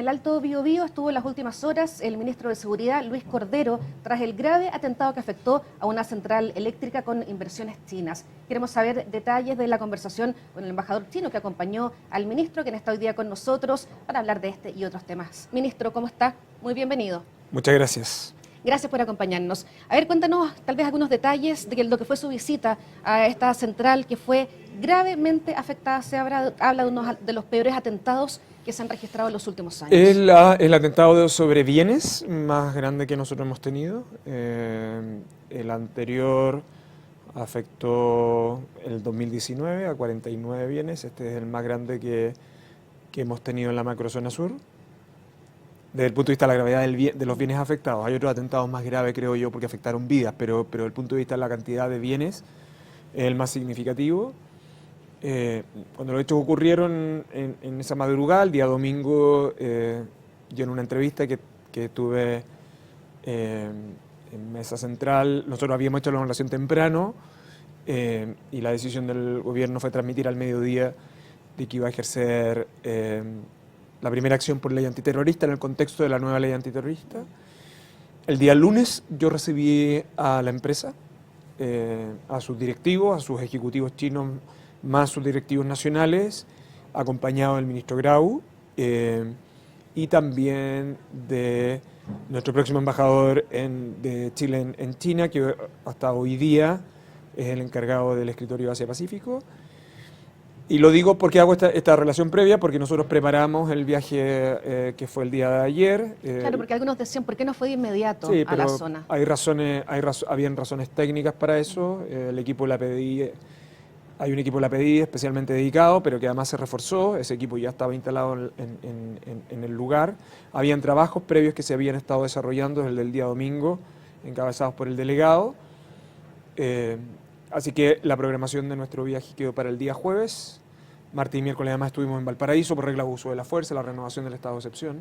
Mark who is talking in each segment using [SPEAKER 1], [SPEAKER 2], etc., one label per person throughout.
[SPEAKER 1] el Alto Biobío estuvo en las últimas horas el ministro de Seguridad, Luis Cordero, tras el grave atentado que afectó a una central eléctrica con inversiones chinas. Queremos saber detalles de la conversación con el embajador chino que acompañó al ministro, quien está hoy día con nosotros para hablar de este y otros temas. Ministro, ¿cómo está? Muy bienvenido.
[SPEAKER 2] Muchas gracias.
[SPEAKER 1] Gracias por acompañarnos. A ver, cuéntanos tal vez algunos detalles de lo que fue su visita a esta central que fue gravemente afectada. Se habla de uno de los peores atentados que se han registrado en los últimos años.
[SPEAKER 2] El atentado sobre bienes más grande que nosotros hemos tenido. El anterior afectó el 2019 a 49 bienes. Este es el más grande que hemos tenido en la macrozona sur. Desde el punto de vista de la gravedad de los bienes afectados. Hay otros atentados más graves, creo yo, porque afectaron vidas, pero desde el punto de vista de la cantidad de bienes es el más significativo. Cuando los hechos ocurrieron en esa madrugada, el día domingo, yo en una entrevista que tuve en Mesa Central, nosotros habíamos hecho la evaluación temprano y la decisión del gobierno fue transmitir al mediodía de que iba a ejercer la primera acción por ley antiterrorista en el contexto de la nueva ley antiterrorista. El día lunes yo recibí a la empresa, a sus directivos, a sus ejecutivos chinos, más sus directivos nacionales, acompañado del ministro Grau y también de nuestro próximo embajador de Chile en China, que hasta hoy día es el encargado del escritorio Asia-Pacífico. Y lo digo porque hago esta relación previa, porque nosotros preparamos el viaje que fue el día de ayer.
[SPEAKER 1] Claro, porque algunos decían, ¿por qué no fue de inmediato
[SPEAKER 2] sí,
[SPEAKER 1] a la zona?
[SPEAKER 2] Habían razones técnicas para eso. El equipo de la PDI, hay un equipo de la PDI especialmente dedicado, pero que además se reforzó. Ese equipo ya estaba instalado en el lugar. Habían trabajos previos que se habían estado desarrollando desde el día domingo, encabezados por el delegado. Así que la programación de nuestro viaje quedó para el día jueves. Martes y miércoles además estuvimos en Valparaíso por regla de uso de la fuerza, la renovación del estado de excepción.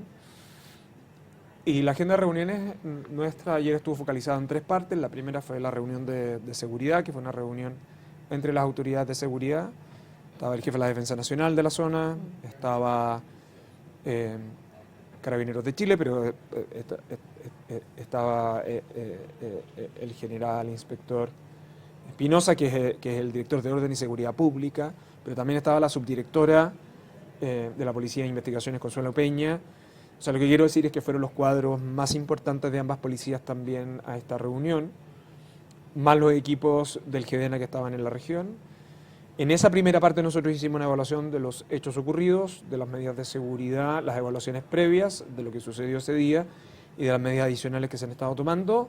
[SPEAKER 2] Y la agenda de reuniones nuestra ayer estuvo focalizada en tres partes. La primera fue la reunión de seguridad, que fue una reunión entre las autoridades de seguridad. Estaba el jefe de la Defensa Nacional de la zona, estaba Carabineros de Chile, pero estaba el general inspector Espinosa, que es el director de Orden y Seguridad Pública, pero también estaba la subdirectora de la Policía de Investigaciones, Consuelo Peña. O sea, lo que quiero decir es que fueron los cuadros más importantes de ambas policías también a esta reunión, más los equipos del GEDENA que estaban en la región. En esa primera parte nosotros hicimos una evaluación de los hechos ocurridos, de las medidas de seguridad, las evaluaciones previas de lo que sucedió ese día y de las medidas adicionales que se han estado tomando.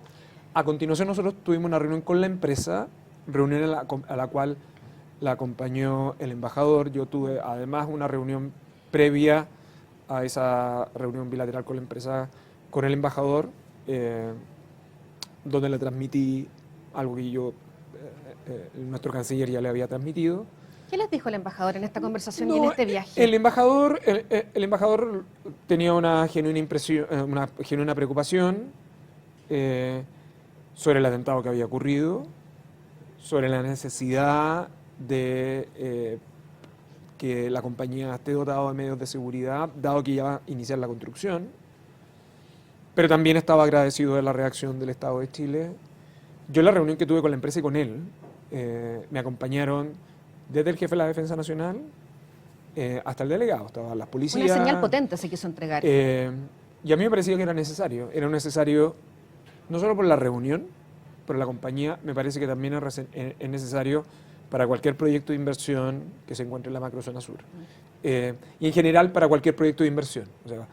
[SPEAKER 2] A continuación nosotros tuvimos una reunión con la empresa, reunión a la cual la acompañó el embajador. Yo tuve además una reunión previa a esa reunión bilateral con la empresa, con el embajador, donde le transmití algo que nuestro canciller ya le había transmitido.
[SPEAKER 1] ¿Qué les dijo el embajador en esta conversación y en este viaje?
[SPEAKER 2] El embajador tenía una genuina preocupación sobre el atentado que había ocurrido, sobre la necesidad de que la compañía esté dotada de medios de seguridad, dado que ya va a iniciar la construcción, pero también estaba agradecido de la reacción del Estado de Chile. Yo en la reunión que tuve con la empresa y con él, me acompañaron desde el jefe de la Defensa Nacional hasta el delegado, estaban las policías.
[SPEAKER 1] Una señal potente se quiso entregar.
[SPEAKER 2] Y a mí me parecía que era necesario no solo por la reunión, pero la compañía me parece que también es necesario para cualquier proyecto de inversión que se encuentre en la macrozona sur. Y en general para cualquier proyecto de inversión. O sea,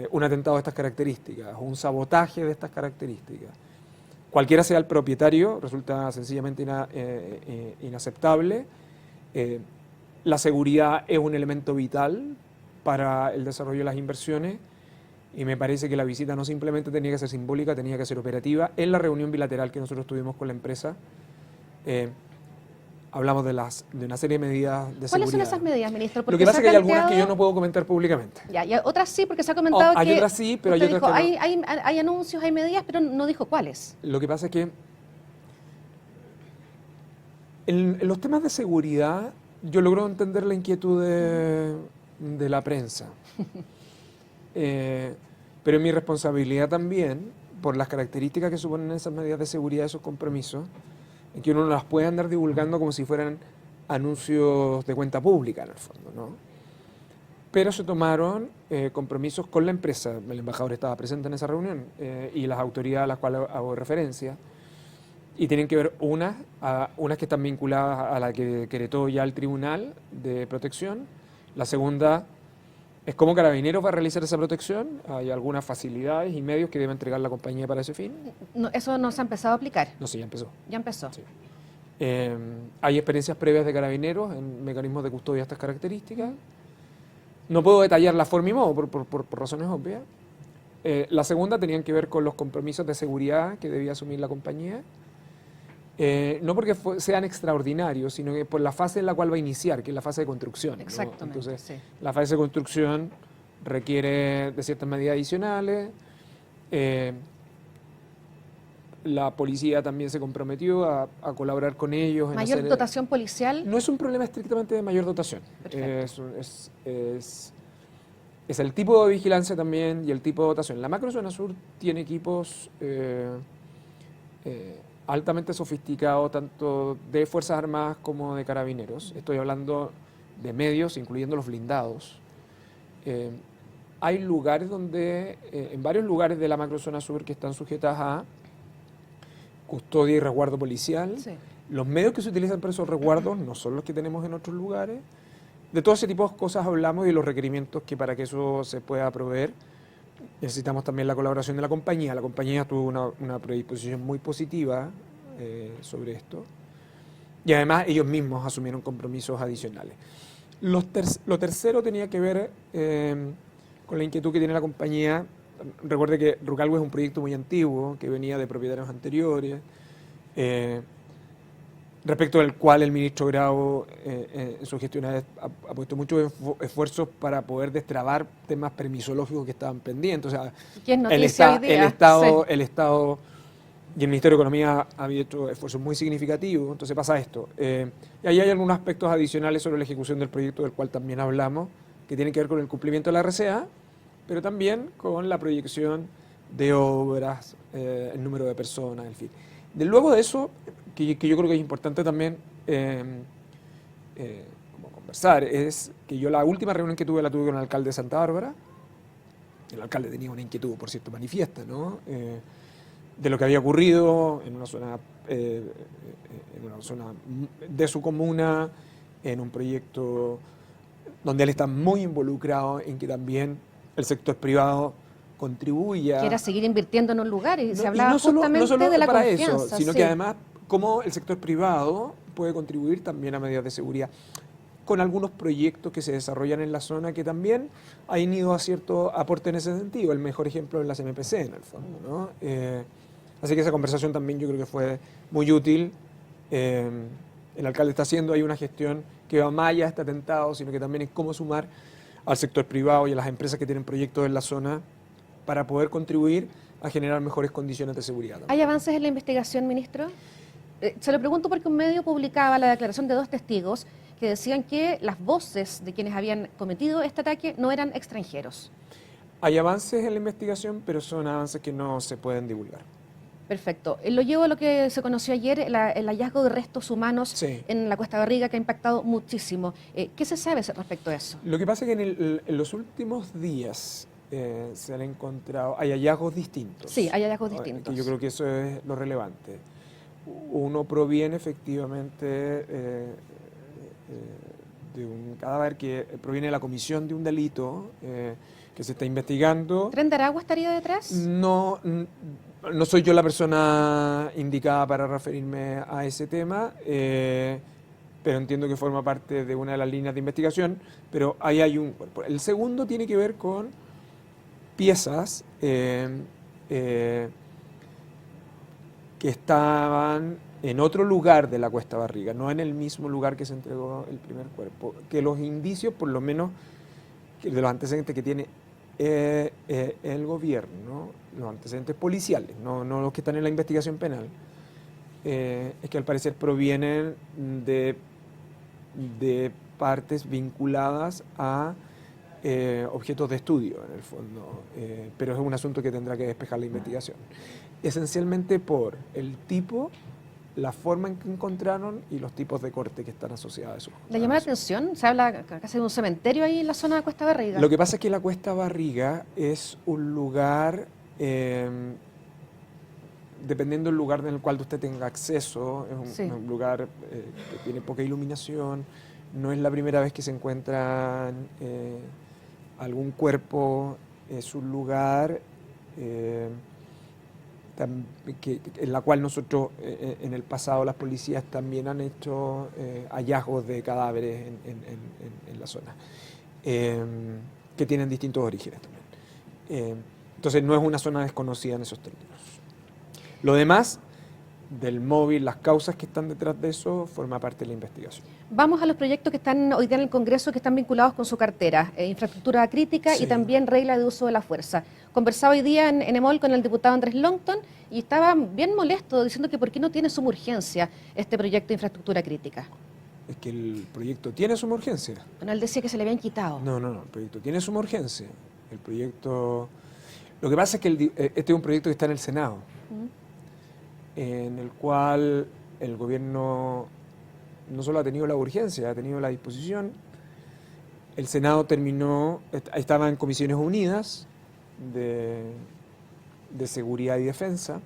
[SPEAKER 2] un atentado de estas características, un sabotaje de estas características, cualquiera sea el propietario, resulta sencillamente inaceptable. La seguridad es un elemento vital para el desarrollo de las inversiones. Y me parece que la visita no simplemente tenía que ser simbólica, tenía que ser operativa. En la reunión bilateral que nosotros tuvimos con la empresa, hablamos de una serie de medidas de seguridad.
[SPEAKER 1] ¿Cuáles son esas medidas, ministro?
[SPEAKER 2] Lo que pasa es que hay algunas que yo no puedo comentar públicamente.
[SPEAKER 1] Ya, y otras sí, porque se ha comentado que...
[SPEAKER 2] Hay otras sí, pero hay otras
[SPEAKER 1] dijo,
[SPEAKER 2] que no.
[SPEAKER 1] hay anuncios, hay medidas, pero no dijo cuáles.
[SPEAKER 2] Lo que pasa es que en los temas de seguridad yo logro entender la inquietud de la prensa. pero es mi responsabilidad también, por las características que suponen esas medidas de seguridad, esos compromisos, en que uno no las puede andar divulgando como si fueran anuncios de cuenta pública, en el fondo, ¿no? Pero se tomaron compromisos con la empresa. El embajador estaba presente en esa reunión y las autoridades a las cuales hago referencia. Y tienen que ver unas que están vinculadas a la que decretó ya el Tribunal de Protección. La segunda es cómo Carabineros va a realizar esa protección. Hay algunas facilidades y medios que debe entregar la compañía para ese fin.
[SPEAKER 1] No, ¿eso no se ha empezado a aplicar?
[SPEAKER 2] No sé, ya empezó.
[SPEAKER 1] Ya empezó.
[SPEAKER 2] Sí. Hay experiencias previas de Carabineros en mecanismos de custodia de estas características. No puedo detallar la forma y modo por razones obvias. La segunda tenían que ver con los compromisos de seguridad que debía asumir la compañía. No porque sean extraordinarios, sino que por la fase en la cual va a iniciar, que es la fase de construcción, ¿no?
[SPEAKER 1] Exactamente,
[SPEAKER 2] Entonces,
[SPEAKER 1] sí.
[SPEAKER 2] la fase de construcción requiere de ciertas medidas adicionales. La policía también se comprometió a colaborar con ellos.
[SPEAKER 1] ¿Mayor dotación policial?
[SPEAKER 2] No es un problema estrictamente de mayor dotación. Es el tipo de vigilancia también y el tipo de dotación. La macrozona sur tiene equipos altamente sofisticados, tanto de Fuerzas Armadas como de Carabineros. Estoy hablando de medios, incluyendo los blindados. Hay lugares donde, en varios lugares de la macrozona sur que están sujetas a custodia y resguardo policial.
[SPEAKER 1] Sí.
[SPEAKER 2] Los medios que se utilizan para esos resguardos no son los que tenemos en otros lugares. De todo ese tipo de cosas hablamos y de los requerimientos que para que eso se pueda proveer necesitamos también la colaboración de la compañía. La compañía tuvo una predisposición muy positiva sobre esto y además ellos mismos asumieron compromisos adicionales. Lo tercero tenía que ver con la inquietud que tiene la compañía. Recuerde que Rucalwe es un proyecto muy antiguo que venía de propietarios anteriores, respecto del cual el ministro Grau en su gestión ha puesto muchos esfuerzos para poder destrabar temas permisológicos que estaban pendientes. O sea, el Estado y el Ministerio de Economía habían hecho esfuerzos muy significativos. Entonces pasa esto. Y ahí hay algunos aspectos adicionales sobre la ejecución del proyecto, del cual también hablamos, que tienen que ver con el cumplimiento de la RCA, pero también con la proyección de obras, el número de personas, en fin. Luego de eso, que yo creo que es importante también como conversar, es que yo la última reunión que tuve la tuve con el alcalde de Santa Bárbara. El alcalde tenía una inquietud, por cierto, manifiesta, ¿no? De lo que había ocurrido en una zona de su comuna, en un proyecto donde él está muy involucrado en que también el sector privado contribuya.
[SPEAKER 1] Quiera seguir invirtiendo en un lugar y se
[SPEAKER 2] No,
[SPEAKER 1] hablaba
[SPEAKER 2] no solo,
[SPEAKER 1] justamente
[SPEAKER 2] no solo
[SPEAKER 1] de la
[SPEAKER 2] para
[SPEAKER 1] confianza.
[SPEAKER 2] eso, sino
[SPEAKER 1] sí.
[SPEAKER 2] que además cómo el sector privado puede contribuir también a medidas de seguridad con algunos proyectos que se desarrollan en la zona que también han ido a cierto aporte en ese sentido. El mejor ejemplo es las MPC, en el fondo, ¿no? Así que esa conversación también yo creo que fue muy útil. El alcalde está haciendo ahí una gestión que va más allá de este atentado, sino que también es cómo sumar al sector privado y a las empresas que tienen proyectos en la zona para poder contribuir a generar mejores condiciones de seguridad también.
[SPEAKER 1] ¿Hay avances en la investigación, ministro? Se lo pregunto porque un medio publicaba la declaración de 2 testigos que decían que las voces de quienes habían cometido este ataque no eran extranjeros.
[SPEAKER 2] Hay avances en la investigación, pero son avances que no se pueden divulgar.
[SPEAKER 1] Perfecto. Lo llevo a lo que se conoció ayer, el hallazgo de restos humanos
[SPEAKER 2] Sí.
[SPEAKER 1] en la Cuesta Barriga, que ha impactado muchísimo. ¿Qué se sabe respecto a eso?
[SPEAKER 2] Lo que pasa es que en los últimos días se han encontrado, hay hallazgos distintos.
[SPEAKER 1] Sí, hay hallazgos distintos.
[SPEAKER 2] Que yo creo que eso es lo relevante. Uno proviene efectivamente de un cadáver que proviene de la comisión de un delito que se está investigando.
[SPEAKER 1] ¿Tren de Aragua estaría detrás?
[SPEAKER 2] No soy yo la persona indicada para referirme a ese tema, pero entiendo que forma parte de una de las líneas de investigación, pero ahí hay un cuerpo. El segundo tiene que ver con piezas que estaban en otro lugar de la Cuesta Barriga, no en el mismo lugar que se entregó el primer cuerpo, que los indicios, por lo menos de los antecedentes que tiene el gobierno, los antecedentes policiales, no los que están en la investigación penal, es que al parecer provienen de partes vinculadas a objetos de estudio, en el fondo, pero es un asunto que tendrá que despejar la investigación. Esencialmente por el tipo, la forma en que encontraron y los tipos de corte que están asociados a eso.
[SPEAKER 1] ¿Le llama la atención? Se habla casi de un cementerio ahí en la zona de Cuesta Barriga.
[SPEAKER 2] Lo que pasa es que la Cuesta Barriga es un lugar, dependiendo del lugar en el cual usted tenga acceso, es un lugar que tiene poca iluminación, no es la primera vez que se encuentran algún cuerpo, es un lugar en la cual nosotros en el pasado las policías también han hecho hallazgos de cadáveres en la zona, que tienen distintos orígenes también. Entonces no es una zona desconocida en esos términos. Lo demás del móvil, las causas que están detrás de eso, forma parte de la investigación.
[SPEAKER 1] Vamos a los proyectos que están hoy día en el Congreso, que están vinculados con su cartera, infraestructura crítica y también regla de uso de la fuerza. Conversaba hoy día en EMOL con el diputado Andrés Longton y estaba bien molesto diciendo que por qué no tiene suma urgencia este proyecto de infraestructura crítica.
[SPEAKER 2] Es que el proyecto tiene suma urgencia.
[SPEAKER 1] Bueno, él decía que se le habían quitado.
[SPEAKER 2] No, el proyecto tiene suma urgencia. El proyecto... Lo que pasa es que este es un proyecto que está en el Senado, en el cual el gobierno no solo ha tenido la urgencia, ha tenido la disposición. El Senado estaba en Comisiones Unidas de Seguridad y Defensa.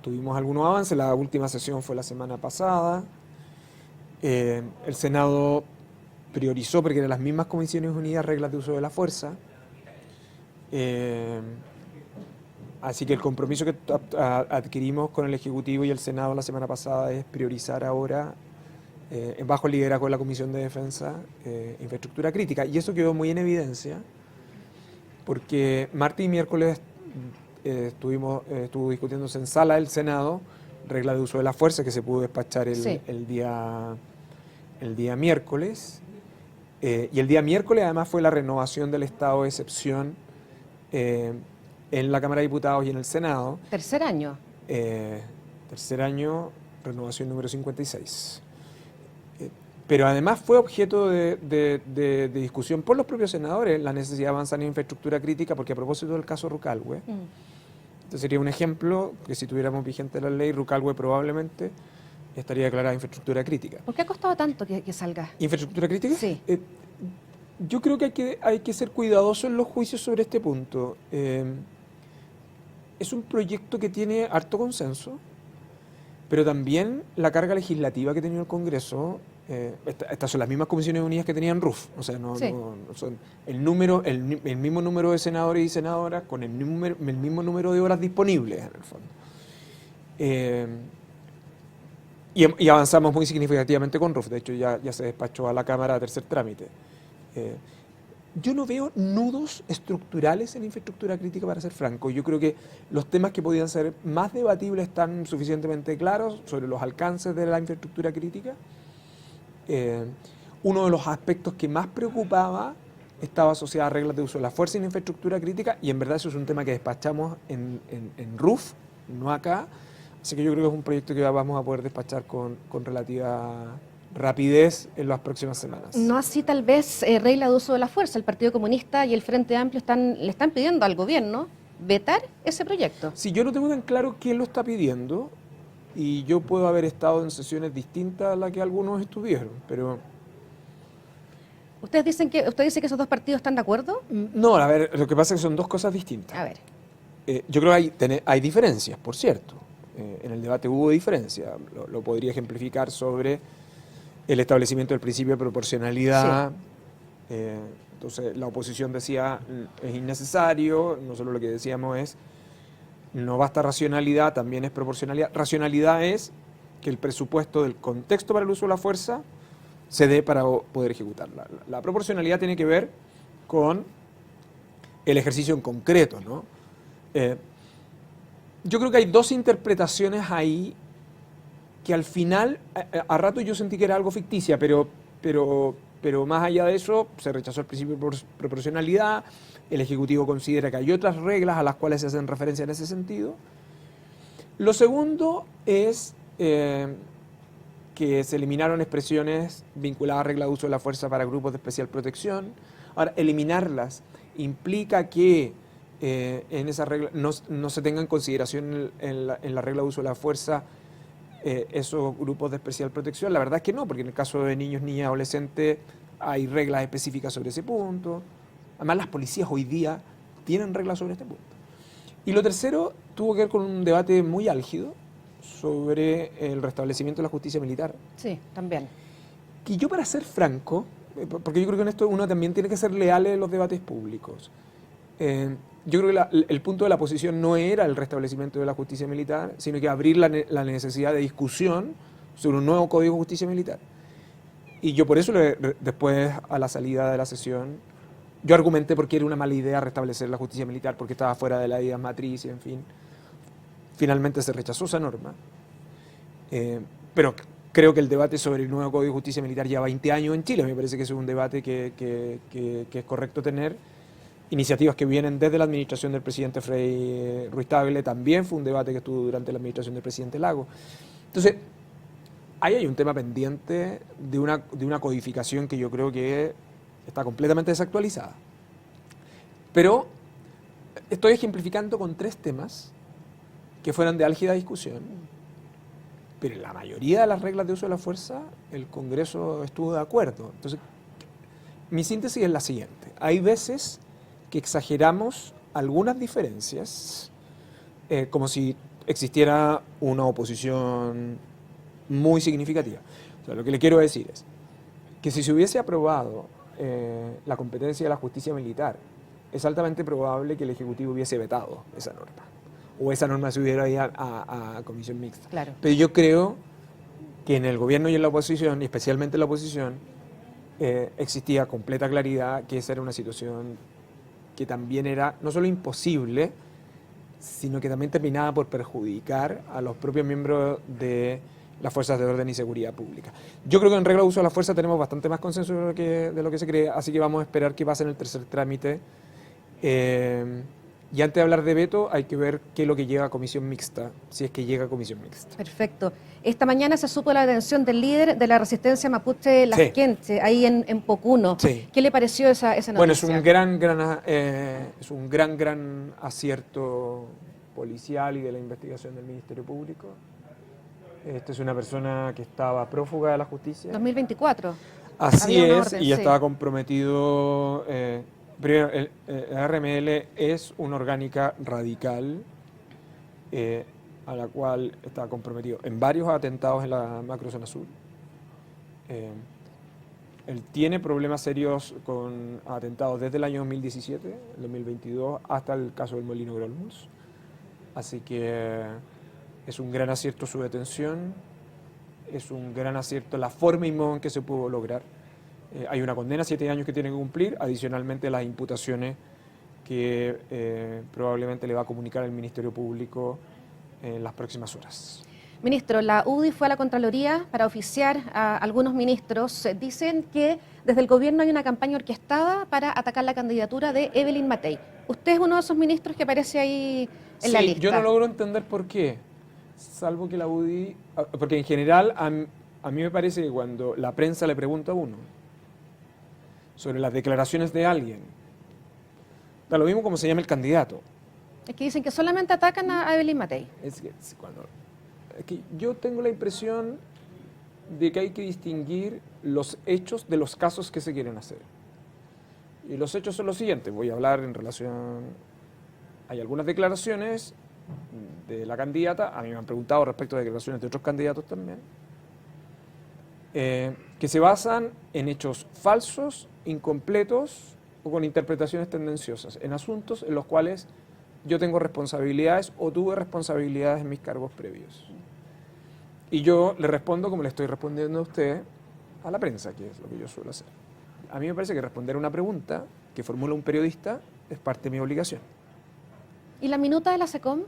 [SPEAKER 2] Tuvimos algunos avances, la última sesión fue la semana pasada. El Senado priorizó, porque eran las mismas Comisiones Unidas, reglas de uso de la fuerza. Así que el compromiso que adquirimos con el Ejecutivo y el Senado la semana pasada es priorizar ahora, bajo el liderazgo de la Comisión de Defensa, infraestructura crítica. Y eso quedó muy en evidencia, porque martes y miércoles estuvo discutiéndose en sala del Senado regla de uso de la fuerza, que se pudo despachar el día miércoles. Y el día miércoles además fue la renovación del estado de excepción en la Cámara de Diputados y en el Senado.
[SPEAKER 1] Tercer año.
[SPEAKER 2] Tercer año, renovación número 56. Pero además fue objeto de discusión por los propios senadores la necesidad de avanzar en infraestructura crítica, porque a propósito del caso Rucalhue, este sería un ejemplo que si tuviéramos vigente la ley, Rucalhue probablemente estaría declarada infraestructura crítica.
[SPEAKER 1] ¿Por qué ha costado tanto que salga?
[SPEAKER 2] ¿Infraestructura crítica?
[SPEAKER 1] Sí.
[SPEAKER 2] Yo creo que hay que ser cuidadoso en los juicios sobre este punto. Es un proyecto que tiene harto consenso, pero también la carga legislativa que ha tenido el Congreso. Estas son las mismas Comisiones Unidas que tenían RUF, o sea, no son el mismo número de senadores y senadoras con el mismo número de horas disponibles en el fondo. Y avanzamos muy significativamente con RUF, de hecho ya se despachó a la Cámara a tercer trámite. Yo no veo nudos estructurales en infraestructura crítica, para ser franco. Yo creo que los temas que podían ser más debatibles están suficientemente claros sobre los alcances de la infraestructura crítica. Uno de los aspectos que más preocupaba estaba asociado a reglas de uso de la fuerza en infraestructura crítica, y en verdad eso es un tema que despachamos en RUF, no acá. Así que yo creo que es un proyecto que vamos a poder despachar con relativa rapidez en las próximas semanas.
[SPEAKER 1] No así tal vez regla de uso de la fuerza. El Partido Comunista y el Frente Amplio le están pidiendo al gobierno vetar ese proyecto.
[SPEAKER 2] Sí, yo no tengo tan claro quién lo está pidiendo, y yo puedo haber estado en sesiones distintas a las que algunos estuvieron, pero...
[SPEAKER 1] ¿Usted dice que esos dos partidos están de acuerdo?
[SPEAKER 2] No, a ver, lo que pasa es que son dos cosas distintas.
[SPEAKER 1] A ver.
[SPEAKER 2] Yo creo que hay diferencias, por cierto. En el debate hubo diferencias. Lo podría ejemplificar sobre el establecimiento del principio de proporcionalidad. Sí. Entonces, la oposición decía es innecesario. Nosotros lo que decíamos es no basta racionalidad, también es proporcionalidad. Racionalidad es que el presupuesto del contexto para el uso de la fuerza se dé para poder ejecutarla. La proporcionalidad tiene que ver con el ejercicio en concreto, ¿no? Yo creo que hay dos interpretaciones ahí que al final, a rato yo sentí que era algo ficticia, pero más allá de eso, se rechazó el principio de proporcionalidad. El Ejecutivo considera que hay otras reglas a las cuales se hacen referencia en ese sentido. Lo segundo es que que se eliminaron expresiones vinculadas a regla de uso de la fuerza para grupos de especial protección. Ahora, eliminarlas implica que en esa regla no se tenga en consideración en la regla de uso de la fuerza esos grupos de especial protección. La verdad es que no, porque en el caso de niños, niñas, adolescentes hay reglas específicas sobre ese punto. Además, las policías hoy día tienen reglas sobre este punto. Y lo tercero tuvo que ver con un debate muy álgido sobre el restablecimiento de la justicia militar.
[SPEAKER 1] Sí, también.
[SPEAKER 2] Que yo, para ser franco, porque yo creo que en esto uno también tiene que ser leal en los debates públicos, yo creo que el punto de la oposición no era el restablecimiento de la justicia militar, sino que abrir la necesidad de discusión sobre un nuevo Código de Justicia Militar. Y yo por eso, después, a la salida de la sesión, yo argumenté por qué era una mala idea restablecer la justicia militar, porque estaba fuera de la idea matriz y, en fin. Finalmente se rechazó esa norma. Pero creo que el debate sobre el nuevo Código de Justicia Militar lleva 20 años en Chile. Me parece que es un debate que es correcto tener. Iniciativas que vienen desde la administración del presidente Frei Ruiz-Tagle, también fue un debate que estuvo durante la administración del presidente Lago. Entonces, ahí hay un tema pendiente de una codificación que yo creo que está completamente desactualizada. Pero estoy ejemplificando con 3 temas que fueron de álgida discusión, pero en la mayoría de las reglas de uso de la fuerza el Congreso estuvo de acuerdo. Entonces, mi síntesis es la siguiente. Hay veces que exageramos algunas diferencias, como si existiera una oposición muy significativa. O sea, lo que le quiero decir es que si se hubiese aprobado la competencia de la justicia militar, es altamente probable que el Ejecutivo hubiese vetado esa norma, o esa norma se hubiera ido a comisión mixta.
[SPEAKER 1] Claro.
[SPEAKER 2] Pero yo creo que en el gobierno y en la oposición, y especialmente en la oposición, existía completa claridad que esa era una situación que también era no solo imposible, sino que también terminaba por perjudicar a los propios miembros de las fuerzas de orden y seguridad pública. Yo creo que en regla de uso de la fuerza tenemos bastante más consenso de lo que se cree, así que vamos a esperar que pase en el tercer trámite. Y antes de hablar de veto, hay que ver qué es lo que llega a comisión mixta, si es que llega a comisión mixta.
[SPEAKER 1] Perfecto. Esta mañana se supo la detención del líder de la resistencia mapuche Lasquenche, ahí en Pocuno.
[SPEAKER 2] Sí.
[SPEAKER 1] ¿Qué le pareció esa noticia?
[SPEAKER 2] Bueno, es un gran acierto policial y de la investigación del Ministerio Público. Esta es una persona que estaba prófuga de la justicia.
[SPEAKER 1] 2024.
[SPEAKER 2] Así
[SPEAKER 1] Había una
[SPEAKER 2] es,
[SPEAKER 1] orden,
[SPEAKER 2] y
[SPEAKER 1] sí.
[SPEAKER 2] estaba comprometido. Primero, el RML es una orgánica radical a la cual estaba comprometido en varios atentados en la macrozona sur. Él tiene problemas serios con atentados desde el año 2017, el 2022, hasta el caso del Molino Grolmus. Así que es un gran acierto su detención, es un gran acierto la forma y modo en que se pudo lograr. Hay una condena, 7 años que tiene que cumplir, adicionalmente las imputaciones que probablemente le va a comunicar el Ministerio Público en las próximas horas.
[SPEAKER 1] Ministro, la UDI fue a la Contraloría para oficiar a algunos ministros. Dicen que desde el gobierno hay una campaña orquestada para atacar la candidatura de Evelyn Matei. Usted es uno de esos ministros que aparece ahí en la lista.
[SPEAKER 2] Yo no logro entender por qué, salvo que la UDI, porque en general a mí me parece que cuando la prensa le pregunta a uno sobre las declaraciones de alguien, da lo mismo como se llama el candidato.
[SPEAKER 1] Es que dicen que solamente atacan a Evelyn Matei.
[SPEAKER 2] Es que yo tengo la impresión de que hay que distinguir los hechos de los casos que se quieren hacer. Y los hechos son los siguientes. Voy a hablar en relación... Hay algunas declaraciones de la candidata, a mí me han preguntado respecto a declaraciones de otros candidatos también, que se basan en hechos falsos, incompletos o con interpretaciones tendenciosas, en asuntos en los cuales yo tengo responsabilidades o tuve responsabilidades en mis cargos previos. Y yo le respondo como le estoy respondiendo a usted, a la prensa, que es lo que yo suelo hacer. A mí me parece que responder una pregunta que formula un periodista es parte de mi obligación.
[SPEAKER 1] ¿Y la minuta de la SECOM?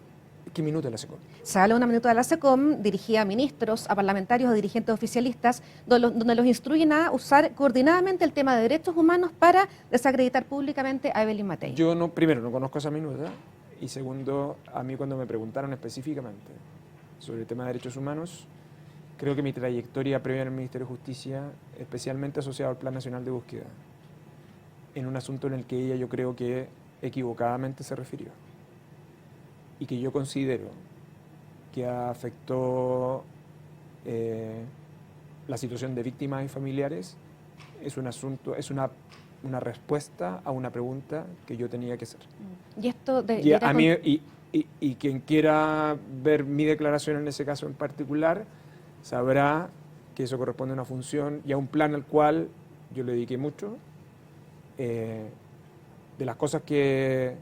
[SPEAKER 2] ¿Qué minuto es la SECOM?
[SPEAKER 1] Se habla de una minuta de la SECOM dirigida a ministros, a parlamentarios, a dirigentes oficialistas, donde los instruyen a usar coordinadamente el tema de derechos humanos para desacreditar públicamente a Evelyn Matei.
[SPEAKER 2] Yo primero no conozco esa minuta, y segundo, a mí cuando me preguntaron específicamente sobre el tema de derechos humanos, Creo que mi trayectoria previa en el Ministerio de Justicia, especialmente asociada al Plan Nacional de Búsqueda, en un asunto en el que ella yo creo que equivocadamente se refirió y que yo considero que afectó la situación de víctimas y familiares, es un asunto, es una respuesta a una pregunta que yo tenía que hacer.
[SPEAKER 1] Y esto de
[SPEAKER 2] Y a mí, y quien quiera ver mi declaración en ese caso en particular, sabrá que eso corresponde a una función y a un plan al cual yo le dediqué mucho. De las cosas que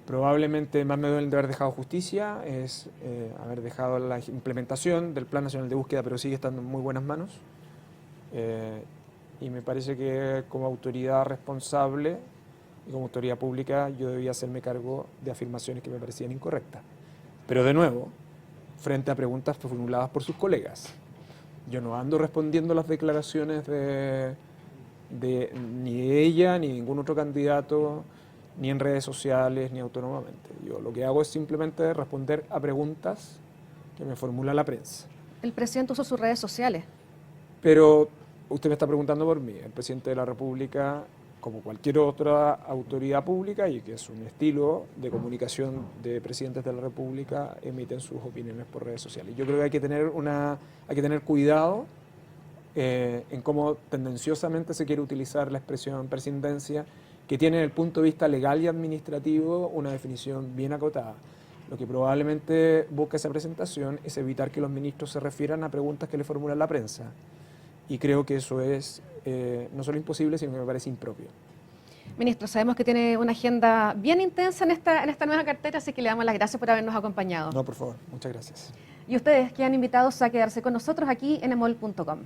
[SPEAKER 2] probablemente más me duelen de haber dejado justicia es haber dejado la implementación del Plan Nacional de Búsqueda, pero sigue estando en muy buenas manos. Y me parece que como autoridad responsable y como autoridad pública yo debía hacerme cargo de afirmaciones que me parecían incorrectas. Pero de nuevo, frente a preguntas formuladas por sus colegas. Yo no ando respondiendo las declaraciones ni de ella, ni de ningún otro candidato, ni en redes sociales, ni autónomamente. Yo lo que hago es simplemente responder a preguntas que me formula la prensa.
[SPEAKER 1] El presidente usó sus redes sociales.
[SPEAKER 2] Pero usted me está preguntando por mí. El presidente de la República, como cualquier otra autoridad pública, y que es un estilo de comunicación de presidentes de la República, emiten sus opiniones por redes sociales. Yo creo que hay que tener cuidado en cómo tendenciosamente se quiere utilizar la expresión presidencia, que tiene desde el punto de vista legal y administrativo una definición bien acotada. Lo que probablemente busca esa presentación es evitar que los ministros se refieran a preguntas que le formula la prensa. Y creo que eso es no solo imposible, sino que me parece impropio.
[SPEAKER 1] Ministro, sabemos que tiene una agenda bien intensa en esta nueva cartera, así que le damos las gracias por habernos acompañado.
[SPEAKER 2] No, por favor, muchas gracias.
[SPEAKER 1] Y ustedes quedan invitados a quedarse con nosotros aquí en emol.com.